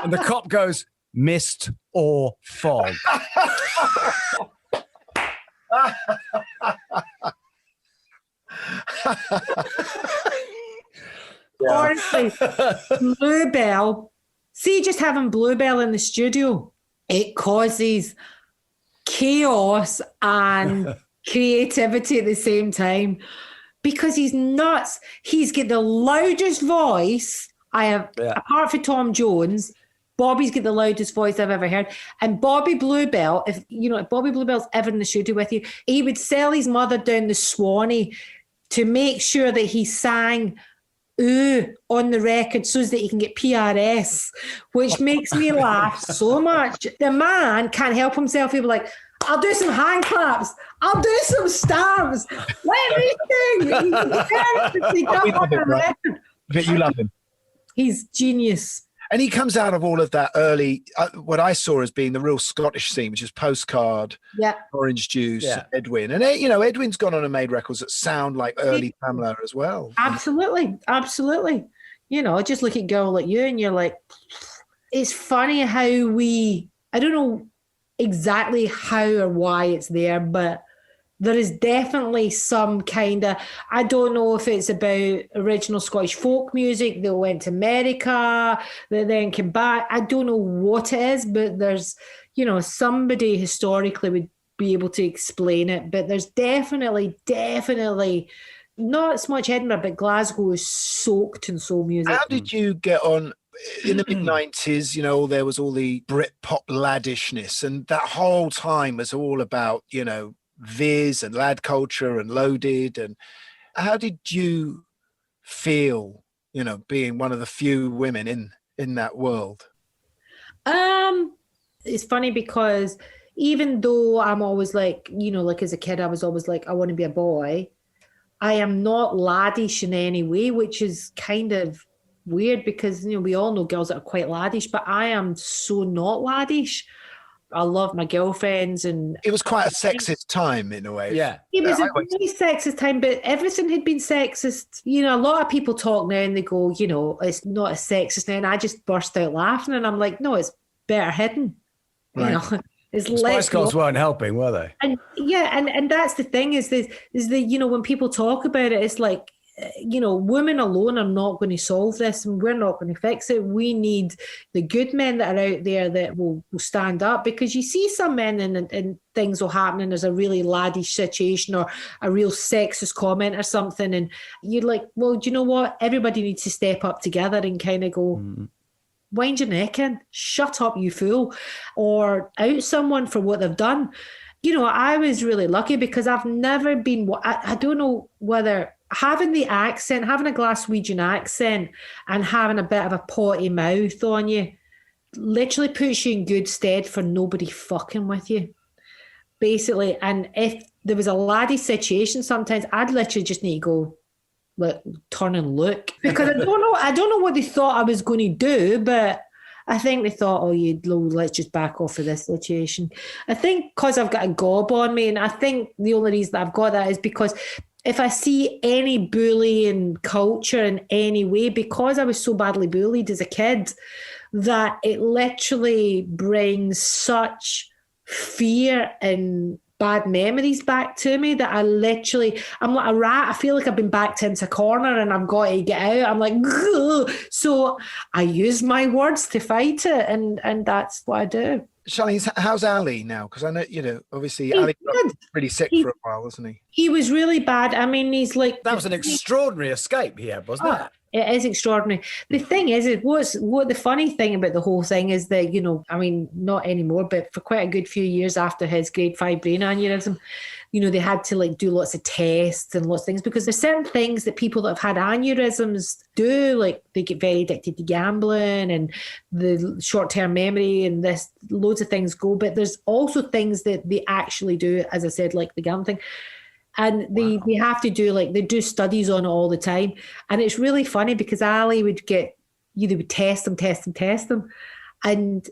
And the cop goes, mist or fog. Honestly, Bluebell, see, just having Bluebell in the studio, it causes chaos and creativity at the same time because he's nuts. He's got the loudest voice I have, apart from Tom Jones. Bobby's got the loudest voice I've ever heard. And Bobby Bluebell, if Bobby Bluebell's ever in the studio with you, he would sell his mother down the Swanee to make sure that he sang ooh on the record so that he can get PRS, which makes me laugh so much. The man can't help himself. He'll be like, I'll do some hand claps. I'll do some stamps. Let me sing. But you love him. He's genius. And he comes out of all of that early, what I saw as being the real Scottish scene, which is Postcard, Orange Juice, Edwin. And, Edwin's gone on and made records that sound like early Pamela as well. Absolutely. Absolutely. Just look at Girl Like You and you're like, it's funny how I don't know exactly how or why it's there, but there is definitely some kind of, I don't know if it's about original Scottish folk music that went to America, that then came back. I don't know what it is, but there's, somebody historically would be able to explain it. But there's definitely not so much Edinburgh, but Glasgow is soaked in soul music. How did you get on? In the mid-90s, there was all the Brit-pop laddishness, and that whole time was all about, Viz and lad culture and Loaded. And how did you feel, being one of the few women in that world? It's funny because even though I'm always like, as a kid, I was always like, I want to be a boy. I am not laddish in any way, which is kind of weird because, we all know girls that are quite laddish, but I am so not laddish. I love my girlfriends, and it was quite a sexist time in a way. Yeah, it was a really sexist time, but everything had been sexist. A lot of people talk now and they go, it's not as sexist now, and I just burst out laughing, and I'm like, no, it's better hidden. Right. It's Spice Girls weren't helping, were they? And and that's the thing is when people talk about it, it's like, women alone are not going to solve this, and we're not going to fix it. We need the good men that are out there that will stand up, because you see some men and things will happen and there's a really laddish situation or a real sexist comment or something, and you're like, well, do you know what? Everybody needs to step up together and kind of go, wind your neck in, shut up, you fool, or out someone for what they've done. I was really lucky because I've never been, I don't know whether having the accent, having a Glaswegian accent and having a bit of a potty mouth on you literally puts you in good stead for nobody fucking with you, basically. And if there was a laddie situation, sometimes I'd literally just need to go, turn and look, because I don't know what they thought I was going to do, but I think they thought, let's just back off of this situation. I think because I've got a gob on me, and I think the only reason that I've got that is because if I see any bullying culture in any way, because I was so badly bullied as a kid, that it literally brings such fear and bad memories back to me that I'm like a rat. I feel like I've been backed into a corner and I've got to get out. I'm like, ugh. So I use my words to fight it, and that's what I do. Sharleen, how's Ali now? Because I know, obviously Ali got pretty sick for a while, wasn't he? He was really bad. I mean, he's like... That was an extraordinary escape he had, wasn't it? It is extraordinary. The thing is what the funny thing about the whole thing is that, not anymore, but for quite a good few years after his grade 5 brain aneurysm, they had to do lots of tests and lots of things, because there's certain things that people that have had aneurysms do, like they get very addicted to gambling and the short-term memory and loads of things go. But there's also things that they actually do, as I said, like the gambling thing. And they have to do, they do studies on it all the time. And it's really funny because Ali would they would test them. And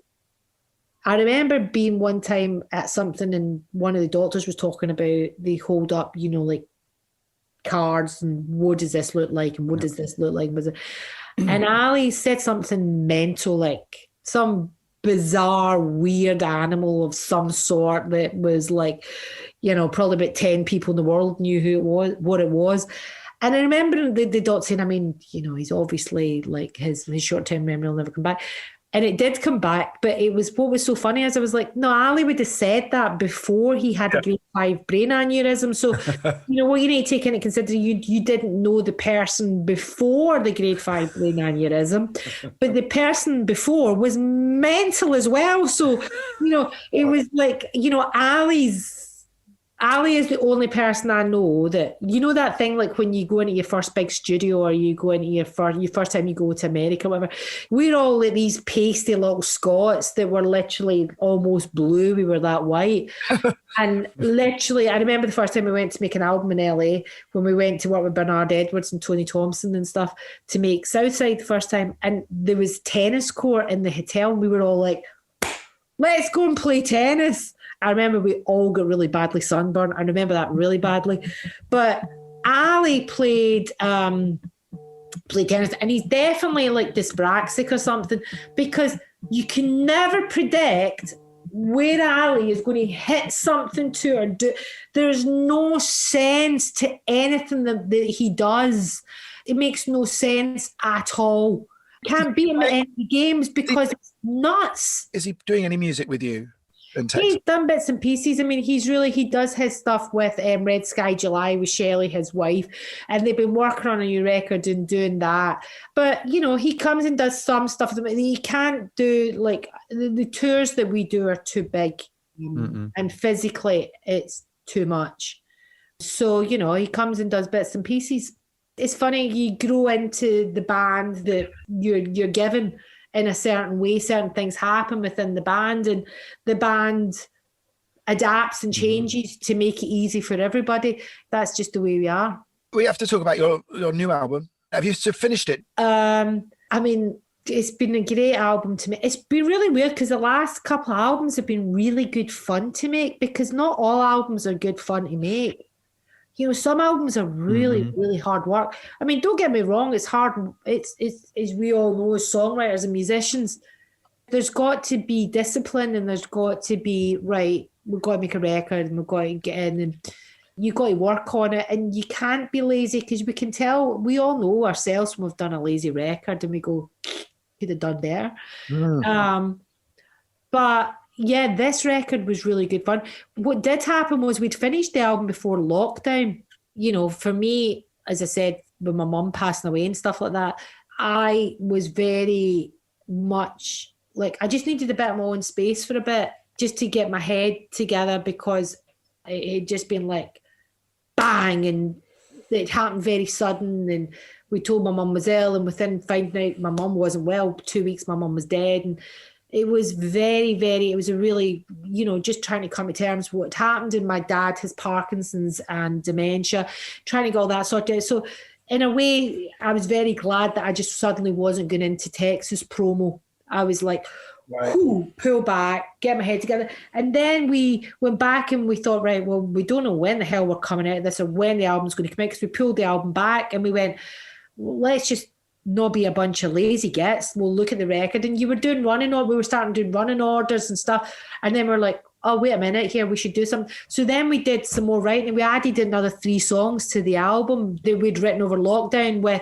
I remember being one time at something and one of the doctors was talking about, they hold up, cards and what does this look like and what does this look like? And Ali said something mental, like some bizarre, weird animal of some sort that was probably about 10 people in the world knew what it was. And I remember the doctor saying, he's obviously his short-term memory will never come back. And it did come back, but what was so funny is I was like, no, Ali would have said that before he had a grade 5 brain aneurysm. So, what you need to take into consideration, you didn't know the person before the grade 5 brain aneurysm, but the person before was mental as well. So, it was Ali is the only person I know that, that thing when you go into your first big studio or you go into your first time you go to America, whatever, we're all like these pasty little Scots that were literally almost blue. We were that white. And literally, I remember the first time we went to make an album in LA when we went to work with Bernard Edwards and Tony Thompson and stuff to make Southside the first time. And there was tennis court in the hotel and we were all like, let's go and play tennis. I remember we all got really badly sunburned. I remember that really badly. But Ali played tennis, and he's definitely dyspraxic or something, because you can never predict where Ali is going to hit something to or do. There's no sense to anything that he does. It makes no sense at all. Can't beat him at any games because it's nuts. Is he doing any music with you? He's done bits and pieces. I mean, he does his stuff with Red Sky July with Shelley, his wife, and they've been working on a new record and doing that. But, he comes and does some stuff. He can't do, the tours that we do are too big. And physically it's too much. So, he comes and does bits and pieces. It's funny, you grow into the band that you're given in a certain way. Certain things happen within the band and the band adapts and changes to make it easy for everybody. That's just the way we are. We have to talk about your new album. Have you finished it? It's been a great album to me. It's been really weird because the last couple of albums have been really good fun to make, because not all albums are good fun to make. Some albums are really, really hard work. I mean, don't get me wrong, it's hard. It's as we all know as songwriters and musicians, there's got to be discipline and there's got to be, right, we've got to make a record and we've got to get in and you've got to work on it, and you can't be lazy, because we can tell, we all know ourselves when we've done a lazy record and we go, could have done better. But yeah, this record was really good fun. What did happen was we'd finished the album before lockdown. For me, as I said, with my mum passing away and stuff like that, I was very much I just needed a bit of my own space for a bit just to get my head together, because it had just been bang, and it happened very sudden. And we told my mum was ill, and within finding out my mum wasn't well, 2 weeks my mum was dead. And it was it was a really, just trying to come to terms with what happened. And my dad has Parkinson's and dementia, trying to get all that sorted out. So in a way, I was very glad that I just suddenly wasn't going into Texas promo. I was like, pull back, get my head together. And then we went back and we thought, right, well, we don't know when the hell we're coming out of this or when the album's going to come out, because we pulled the album back and we went, well, let's just not be a bunch of lazy gits. We'll look at the record. And we were starting doing running orders and stuff. And then we're like, oh, wait a minute here, we should do something. So then we did some more writing. We added another 3 songs to the album that we'd written over lockdown with.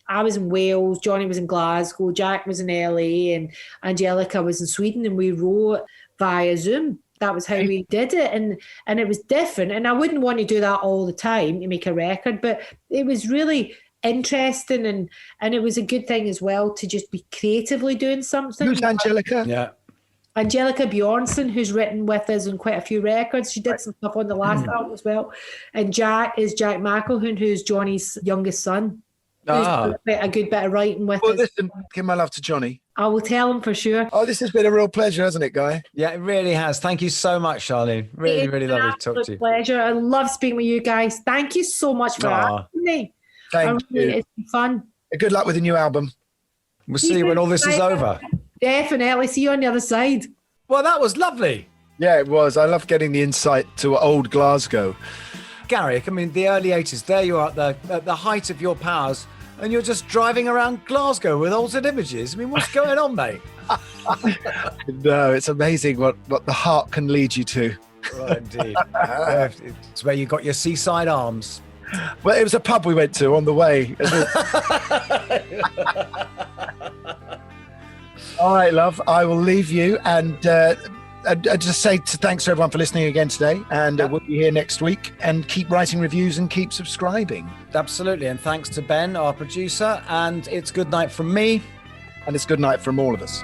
I was in Wales, Johnny was in Glasgow, Jack was in LA, and Angelica was in Sweden. And we wrote via Zoom. That was how we did it, and it was different. And I wouldn't want to do that all the time to make a record, but it was really interesting, and it was a good thing as well to just be creatively doing something. Who's Angelica? Yeah. Angelica Bjornsson, who's written with us on quite a few records. She did some stuff on the last album as well. And Jack McElhoon, who's Johnny's youngest son. Who's done a good bit of writing with us. Listen, give my love to Johnny. I will tell him for sure. Oh, this has been a real pleasure, hasn't it, Guy? Yeah, it really has. Thank you so much, Charlene. Really, really lovely to talk to you. Pleasure. I love speaking with you guys. Thank you so much for asking me. Thank you. It's been fun. Good luck with the new album. We'll see you when all this is over. Definitely. See you on the other side. Well, that was lovely. Yeah, it was. I love getting the insight to old Glasgow. Gary, I mean, the early 80s, there you are at the height of your powers, and you're just driving around Glasgow with altered images. I mean, what's going on, mate? No, it's amazing what the heart can lead you to. Right, indeed. It's where you got your seaside arms. Well, it was a pub we went to on the way. All right, love. I will leave you and just say thanks to everyone for listening again today. And we'll be here next week. And keep writing reviews and keep subscribing. Absolutely. And thanks to Ben, our producer. And it's good night from me. And it's good night from all of us.